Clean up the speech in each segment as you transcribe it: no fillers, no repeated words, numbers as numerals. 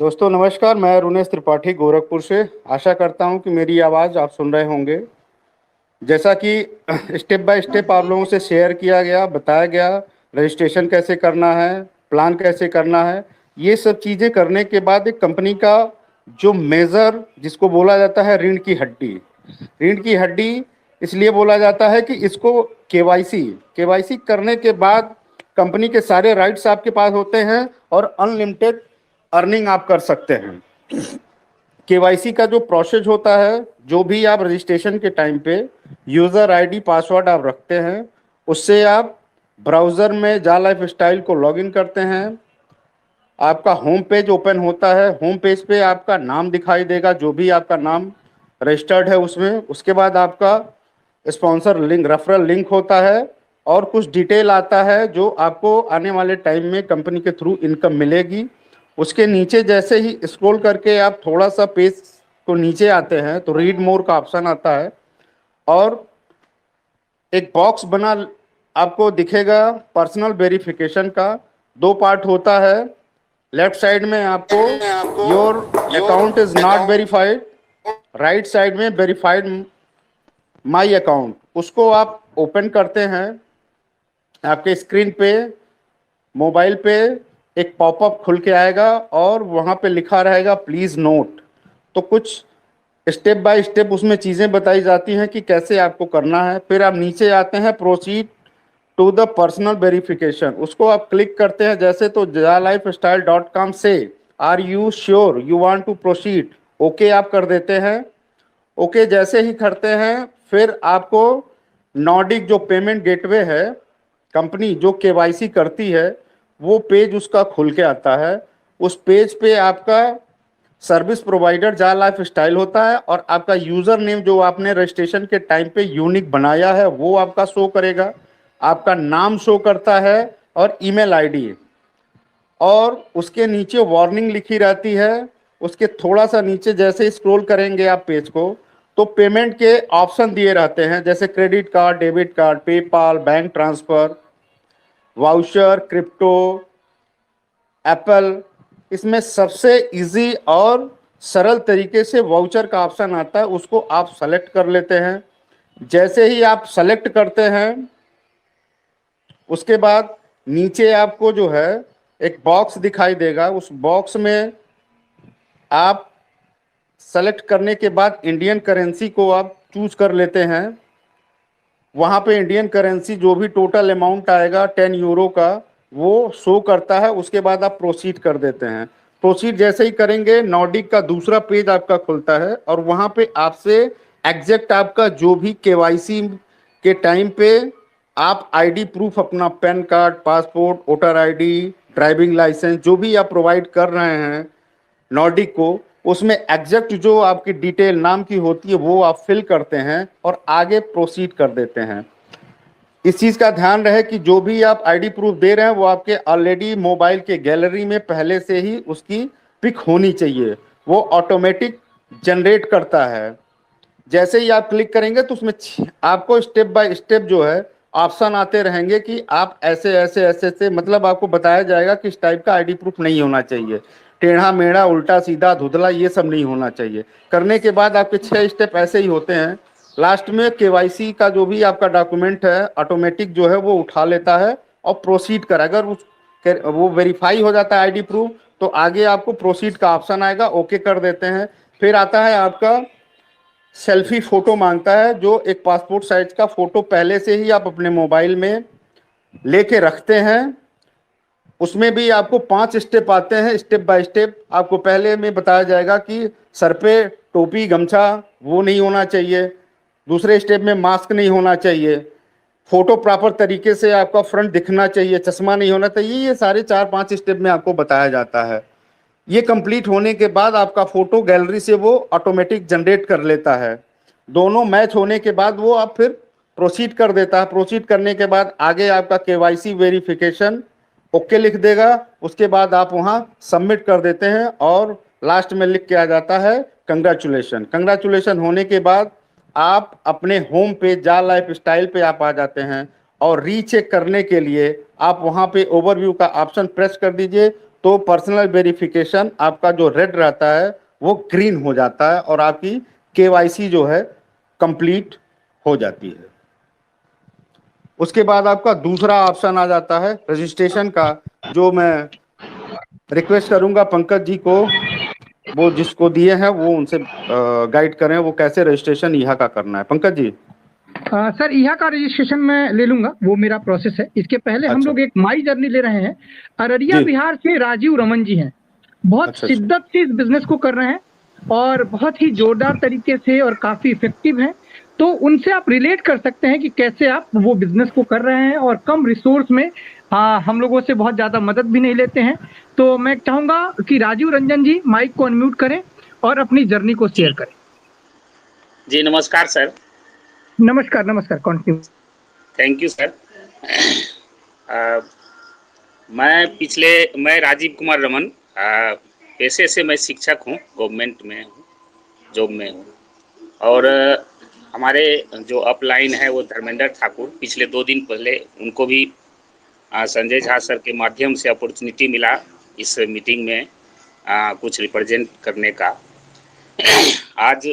दोस्तों नमस्कार। मैं रुनेश त्रिपाठी गोरखपुर से। आशा करता हूं कि मेरी आवाज़ आप सुन रहे होंगे। जैसा कि स्टेप बाय स्टेप आप लोगों से शेयर किया गया, बताया गया, रजिस्ट्रेशन कैसे करना है, प्लान कैसे करना है। ये सब चीज़ें करने के बाद एक कंपनी का जो मेजर, जिसको बोला जाता है रीढ़ की हड्डी, रीढ़ की हड्डी इसलिए बोला जाता है कि इसको केवाईसी केवाईसी करने के बाद कंपनी के सारे राइट्स आपके पास होते हैं और अनलिमिटेड अर्निंग आप कर सकते हैं। केवाईसी का जो प्रोसेस होता है, जो भी आप रजिस्ट्रेशन के टाइम पे यूज़र आईडी पासवर्ड आप रखते हैं, उससे आप ब्राउज़र में जा लाइफ स्टाइल को लॉगिन करते हैं। आपका होम पेज ओपन होता है। होम पेज पे आपका नाम दिखाई देगा, जो भी आपका नाम रजिस्टर्ड है उसमें। उसके बाद आपका स्पॉन्सर लिंक, रेफरल लिंक होता है और कुछ डिटेल आता है जो आपको आने वाले टाइम में कंपनी के थ्रू इनकम मिलेगी। उसके नीचे जैसे ही स्क्रॉल करके आप थोड़ा सा पेज को नीचे आते हैं तो रीड मोर का ऑप्शन आता है और एक बॉक्स बना आपको दिखेगा पर्सनल वेरिफिकेशन का। दो पार्ट होता है। लेफ्ट साइड में आपको your account is not verified, right side में वेरीफाइड माई अकाउंट, उसको आप ओपन करते हैं। आपके स्क्रीन पे, मोबाइल पे एक पॉपअप खुल के आएगा और वहाँ पे लिखा रहेगा प्लीज़ नोट। तो कुछ स्टेप बाय स्टेप उसमें चीज़ें बताई जाती हैं कि कैसे आपको करना है। फिर आप नीचे आते हैं proceed to the personal verification, उसको आप क्लिक करते हैं जैसे, तो jalifestyle.com से are you sure you want to proceed, okay आप कर देते हैं। ओके जैसे ही करते हैं फिर आपको नॉर्डिक जो पेमेंट गेटवे है, कंपनी जो केवाईसी करती है, वो पेज उसका खुल के आता है। उस पेज पे आपका सर्विस प्रोवाइडर जा लाइफ स्टाइल होता है और आपका यूज़र नेम जो आपने रजिस्ट्रेशन के टाइम पे यूनिक बनाया है वो आपका शो करेगा। आपका नाम शो करता है और ईमेल आईडी, और उसके नीचे वार्निंग लिखी रहती है। उसके थोड़ा सा नीचे जैसे स्क्रॉल करेंगे आप पेज को, तो पेमेंट के ऑप्शन दिए रहते हैं, जैसे credit card, debit card, PayPal, bank transfer, voucher, crypto, Apple. इसमें सबसे इजी और सरल तरीके से वाउचर का ऑप्शन आता है, उसको आप सेलेक्ट कर लेते हैं। जैसे ही आप सेलेक्ट करते हैं उसके बाद नीचे आपको जो है एक बॉक्स दिखाई देगा। उस बॉक्स में आप सेलेक्ट करने के बाद इंडियन करेंसी को आप चूज कर लेते हैं। वहाँ पे इंडियन करेंसी जो भी टोटल अमाउंट आएगा 10 यूरो का, वो शो करता है। उसके बाद आप प्रोसीड कर देते हैं। प्रोसीड जैसे ही करेंगे नॉर्डिक का दूसरा पेज आपका खुलता है और वहाँ पे आपसे एग्जैक्ट आपका जो भी केवाईसी के टाइम पे आप आईडी प्रूफ, अपना PAN card, passport, voter ID, driving licence जो भी आप प्रोवाइड कर रहे हैं नॉर्डिक को, उसमें एग्जैक्ट जो आपकी डिटेल नाम की होती है वो आप फिल करते हैं और आगे प्रोसीड कर देते हैं। इस चीज़ का ध्यान रहे कि जो भी आप आईडी प्रूफ दे रहे हैं वो आपके ऑलरेडी मोबाइल के गैलरी में पहले से ही उसकी पिक होनी चाहिए। वो ऑटोमेटिक जनरेट करता है। जैसे ही आप क्लिक करेंगे तो उसमें आपको स्टेप बाय स्टेप जो है ऑप्शन आते रहेंगे कि आप ऐसे ऐसे ऐसे ऐसे, मतलब आपको बताया जाएगा कि इस टाइप का आईडी प्रूफ नहीं होना चाहिए, टेढ़ा मेढ़ा, उल्टा सीधा, धुंधला, ये सब नहीं होना चाहिए। करने के बाद आपके 6 स्टेप ऐसे ही होते हैं। लास्ट में केवाईसी का जो भी आपका डॉक्यूमेंट है ऑटोमेटिक जो है वो उठा लेता है और प्रोसीड कर, अगर उस वो वेरीफाई हो जाता है आईडी प्रूफ, तो आगे आपको प्रोसीड का ऑप्शन आएगा, ओके कर देते हैं। फिर आता है आपका सेल्फी फोटो मांगता है, जो एक पासपोर्ट साइज का फोटो पहले से ही आप अपने मोबाइल में लेके रखते हैं। उसमें भी आपको 5 स्टेप आते हैं। स्टेप बाय स्टेप आपको पहले में बताया जाएगा कि सर पे टोपी, गमछा वो नहीं होना चाहिए। दूसरे स्टेप में मास्क नहीं होना चाहिए। फोटो प्रॉपर तरीके से आपका फ्रंट दिखना चाहिए, चश्मा नहीं होना चाहिए। ये सारे 4-5 स्टेप में आपको बताया जाता है। ये कंप्लीट होने के बाद आपका फोटो गैलरी से वो ऑटोमेटिक जनरेट कर लेता है। दोनों मैच होने के बाद वो आप फिर प्रोसीड कर देता है। प्रोसीड करने के बाद आगे आपका केवाईसी वेरिफिकेशन ओके लिख देगा। उसके बाद आप वहाँ सबमिट कर देते हैं और लास्ट में लिख के आ जाता है कंग्रेचुलेशन। कंग्रेचुलेशन होने के बाद आप अपने होम पे जा लाइफ स्टाइल पे आप आ जाते हैं और रीचेक करने के लिए आप वहाँ पे ओवरव्यू का ऑप्शन प्रेस कर दीजिए। तो पर्सनल वेरिफिकेशन आपका जो रेड रहता है वो ग्रीन हो जाता है और आपकी केवाईसी जो है कंप्लीट हो जाती है। उसके बाद आपका दूसरा ऑप्शन आ जाता है रजिस्ट्रेशन का, जो मैं रिक्वेस्ट करूंगा पंकज जी को, वो जिसको दिए हैं वो उनसे गाइड करें वो कैसे रजिस्ट्रेशन यहाँ का करना है। पंकज जी। सर यहाँ का रजिस्ट्रेशन मैं ले लूंगा, वो मेरा प्रोसेस है। इसके पहले हम लोग एक माई जर्नी ले रहे हैं। अररिया बिहार से राजीव रमन जी हैं, बहुत शिद्दत से इस बिजनेस को कर रहे हैं और बहुत ही जोरदार तरीके से और काफी इफेक्टिव हैं। तो उनसे आप रिलेट कर सकते हैं कि कैसे आप वो बिजनेस को कर रहे हैं और कम रिसोर्स में हम लोगों से बहुत ज्यादा मदद भी नहीं लेते हैं। तो मैं चाहूंगा कि राजीव रंजन जी माइक को अनम्यूट करें और अपनी जर्नी को शेयर करें। जी नमस्कार सर। नमस्कार नमस्कार, कंटिन्यू। Thank you sir. मैं राजीव कुमार रमन, पेशे से मैं शिक्षक हूँ, गवर्नमेंट में हूँ, जॉब में हूँ। और हमारे जो अपलाइन है वो धर्मेंद्र ठाकुर, पिछले 2 दिन पहले उनको भी संजय झा सर के माध्यम से अपॉर्चुनिटी मिला इस मीटिंग में कुछ रिप्रेजेंट करने का। आज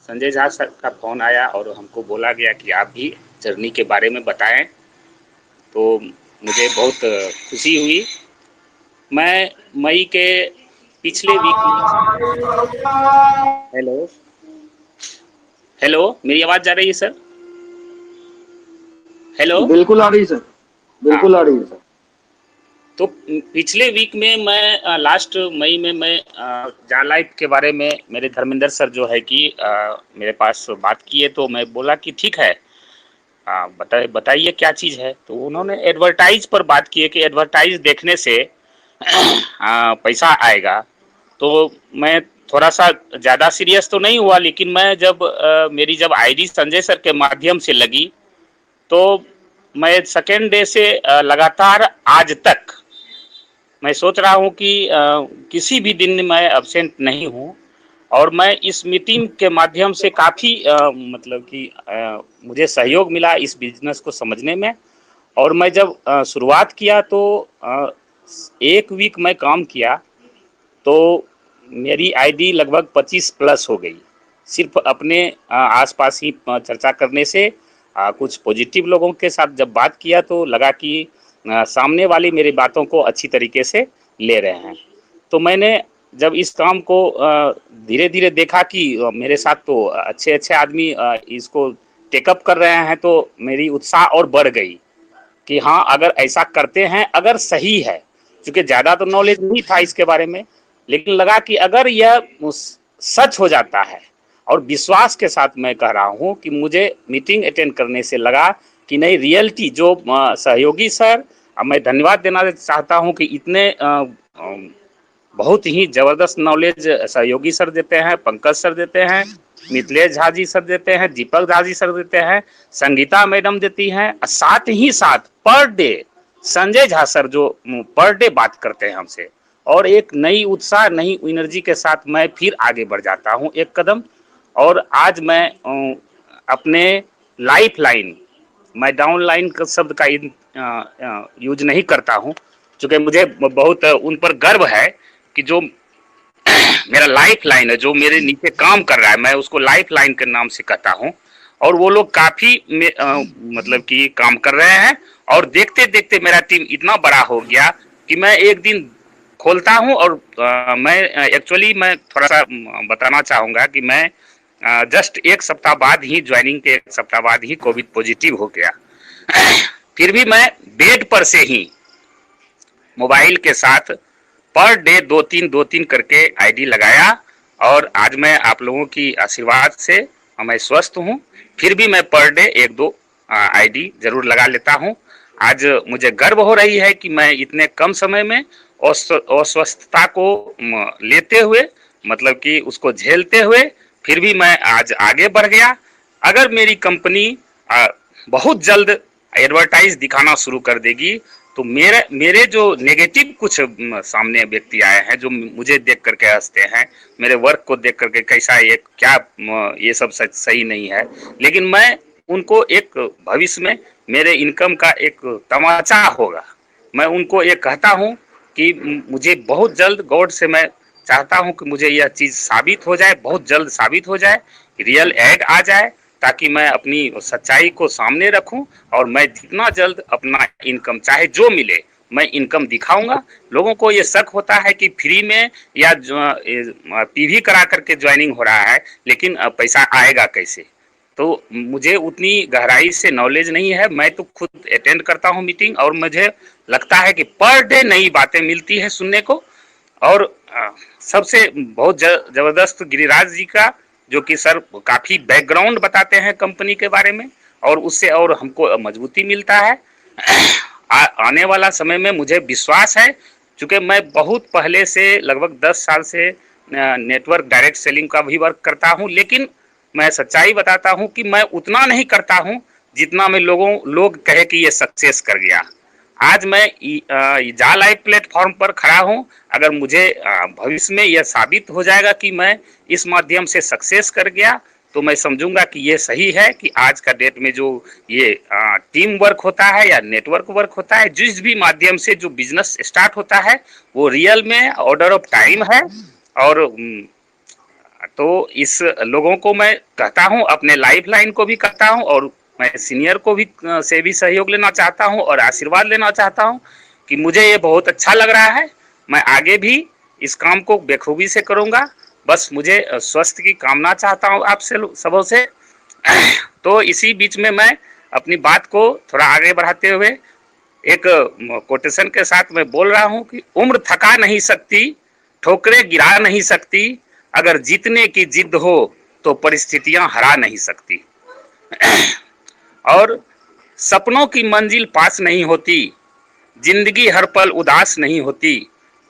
संजय झा सर का फ़ोन आया और हमको बोला गया कि आप भी जर्नी के बारे में बताएं, तो मुझे बहुत खुशी हुई। मैं मई के पिछले वीक में हेलो मेरी आवाज़ जा रही है सर? हेलो, बिल्कुल आ रही है सर, बिल्कुल आ रही है सर। तो पिछले वीक में मैं लास्ट मई में मैं जा लाइफ के बारे में मेरे धर्मेंद्र सर जो है कि मेरे पास बात किए, तो मैं बोला कि ठीक है बताइए क्या चीज़ है। तो उन्होंने एडवर्टाइज पर बात की है कि एडवर्टाइज देखने से पैसा आएगा। तो मैं थोड़ा सा ज़्यादा सीरियस तो नहीं हुआ, लेकिन मैं जब मेरी जब आईडी संजय सर के माध्यम से लगी तो मैं सेकेंड डे से लगातार आज तक मैं सोच रहा हूं कि किसी भी दिन मैं एब्सेंट नहीं हूं। और मैं इस मीटिंग के माध्यम से काफ़ी मतलब कि मुझे सहयोग मिला इस बिजनेस को समझने में। और मैं जब शुरुआत किया तो 1 वीक मैं काम किया तो मेरी आईडी लगभग 25 प्लस हो गई, सिर्फ अपने आसपास ही चर्चा करने से। कुछ पॉजिटिव लोगों के साथ जब बात किया तो लगा कि सामने वाली मेरी बातों को अच्छी तरीके से ले रहे हैं। तो मैंने जब इस काम को धीरे धीरे देखा कि मेरे साथ तो अच्छे अच्छे आदमी इसको टेकअप कर रहे हैं, तो मेरी उत्साह और बढ़ गई कि हाँ अगर ऐसा करते हैं, अगर सही है, क्योंकि ज़्यादा तो नॉलेज नहीं था इसके बारे में, लेकिन लगा कि अगर यह सच हो जाता है, और विश्वास के साथ मैं कह रहा हूँ कि मुझे मीटिंग अटेंड करने से लगा कि नहीं रियलिटी जो सहयोगी सर, मैं धन्यवाद देना चाहता हूँ कि इतने बहुत ही ज़बरदस्त नॉलेज सहयोगी सर देते हैं, पंकज सर देते हैं, मिथिलेश झा जी सर देते हैं, दीपक झा जी सर देते हैं, संगीता मैडम देती हैं, साथ ही साथ per day Sanjay Jha sir जो पर डे बात करते हैं हमसे, और एक नई उत्साह नई एनर्जी के साथ मैं फिर आगे बढ़ जाता हूँ 1 कदम। और आज मैं अपने लाइफ लाइन, मैं डाउन लाइन का शब्द का यूज नहीं करता हूँ, क्योंकि मुझे बहुत उन पर गर्व है कि जो मेरा लाइफ लाइन है, जो मेरे नीचे काम कर रहा है, मैं उसको लाइफ लाइन के नाम से कहता हूँ। और वो लोग काफ़ी मतलब कि काम कर रहे हैं, और देखते देखते मेरा टीम इतना बड़ा हो गया कि मैं एक दिन खोलता हूँ। और मैं एक्चुअली मैं थोड़ा सा बताना चाहूँगा कि मैं जस्ट 1 सप्ताह बाद ही, ज्वाइनिंग के 1 सप्ताह बाद ही कोविड पॉजिटिव हो गया। फिर भी मैं बेड पर से ही मोबाइल के साथ पर डे 2-3 करके आईडी लगाया, और आज मैं आप लोगों की आशीर्वाद से मैं स्वस्थ हूँ। फिर भी मैं पर डे 1-2 आईडी जरूर लगा लेता हूँ। आज मुझे गर्व हो रही है कि मैं इतने कम समय में अस्वस्थता को लेते हुए, मतलब कि उसको झेलते हुए, फिर भी मैं आज आगे बढ़ गया। अगर मेरी कंपनी बहुत जल्द एडवर्टाइज दिखाना शुरू कर देगी तो मेरे जो नेगेटिव कुछ सामने व्यक्ति आए हैं, जो मुझे देख करके हंसते हैं, मेरे वर्क को देख करके कैसा ये क्या ये सब सही नहीं है, लेकिन मैं उनको एक भविष्य में मेरे इनकम का एक तमाचा होगा। मैं उनको ये कहता हूँ कि मुझे बहुत जल्द गॉड से मैं चाहता हूं कि मुझे यह चीज साबित हो जाए, बहुत जल्द साबित हो जाए, रियल एड आ जाए, ताकि मैं अपनी सच्चाई को सामने रखूं और मैं जितना जल्द अपना इनकम चाहे जो मिले मैं इनकम दिखाऊंगा। लोगों को ये शक होता है कि फ्री में या पीवी करा करके ज्वाइनिंग हो रहा है, लेकिन पैसा आएगा कैसे। तो मुझे उतनी गहराई से नॉलेज नहीं है, मैं तो खुद अटेंड करता हूं मीटिंग और मुझे लगता है कि पर डे नई बातें मिलती है सुनने को। और सबसे बहुत जबरदस्त गिरिराज जी का, जो कि सर काफी बैकग्राउंड बताते हैं कंपनी के बारे में और उससे और हमको मजबूती मिलता है। आने वाला समय में मुझे विश्वास है, चूंकि मैं बहुत पहले से लगभग 10 साल से नेटवर्क डायरेक्ट सेलिंग का भी वर्क करता हूं, लेकिन मैं सच्चाई बताता हूं कि मैं उतना नहीं करता हूं जितना मैं लोग कहे कि ये सक्सेस कर गया। आज मैं जा लाइव प्लेटफॉर्म पर खड़ा हूं। अगर मुझे भविष्य में यह साबित हो जाएगा कि मैं इस माध्यम से सक्सेस कर गया, तो मैं समझूंगा कि ये सही है कि आज का डेट में जो ये टीम वर्क होता है या नेटवर्क वर्क होता है, जिस भी माध्यम से जो बिजनेस स्टार्ट होता है, वो रियल में ऑर्डर ऑफ टाइम है। और तो इस लोगों को मैं कहता हूं, अपने लाइफ लाइन को भी कहता हूं और मैं सीनियर को भी से भी सहयोग लेना चाहता हूं और आशीर्वाद लेना चाहता हूं कि मुझे ये बहुत अच्छा लग रहा है। मैं आगे भी इस काम को बेखूबी से करूंगा। बस मुझे स्वास्थ्य की कामना चाहता हूं आपसे सबों से। तो इसी बीच में मैं अपनी बात को थोड़ा आगे बढ़ाते हुए एक कोटेशन के साथ मैं बोल रहा हूं कि उम्र थका नहीं सकती, ठोकरें गिरा नहीं सकती, अगर जीतने की जिद हो तो परिस्थितियां हरा नहीं सकती। और सपनों की मंजिल पास नहीं होती, जिंदगी हर पल उदास नहीं होती,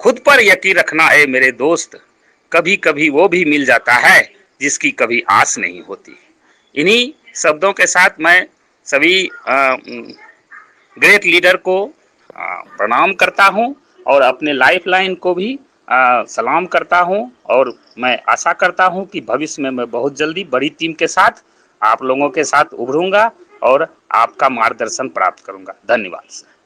खुद पर यकीन रखना ए मेरे दोस्त, कभी कभी वो भी मिल जाता है जिसकी कभी आस नहीं होती। इन्हीं शब्दों के साथ मैं सभी ग्रेट लीडर को प्रणाम करता हूं और अपने लाइफ लाइन को भी सलाम करता हूं और मैं आशा करता हूं कि भविष्य में मैं बहुत जल्दी बड़ी टीम के साथ आप लोगों के साथ उभरूंगा और आपका मार्गदर्शन प्राप्त करूंगा। धन्यवाद।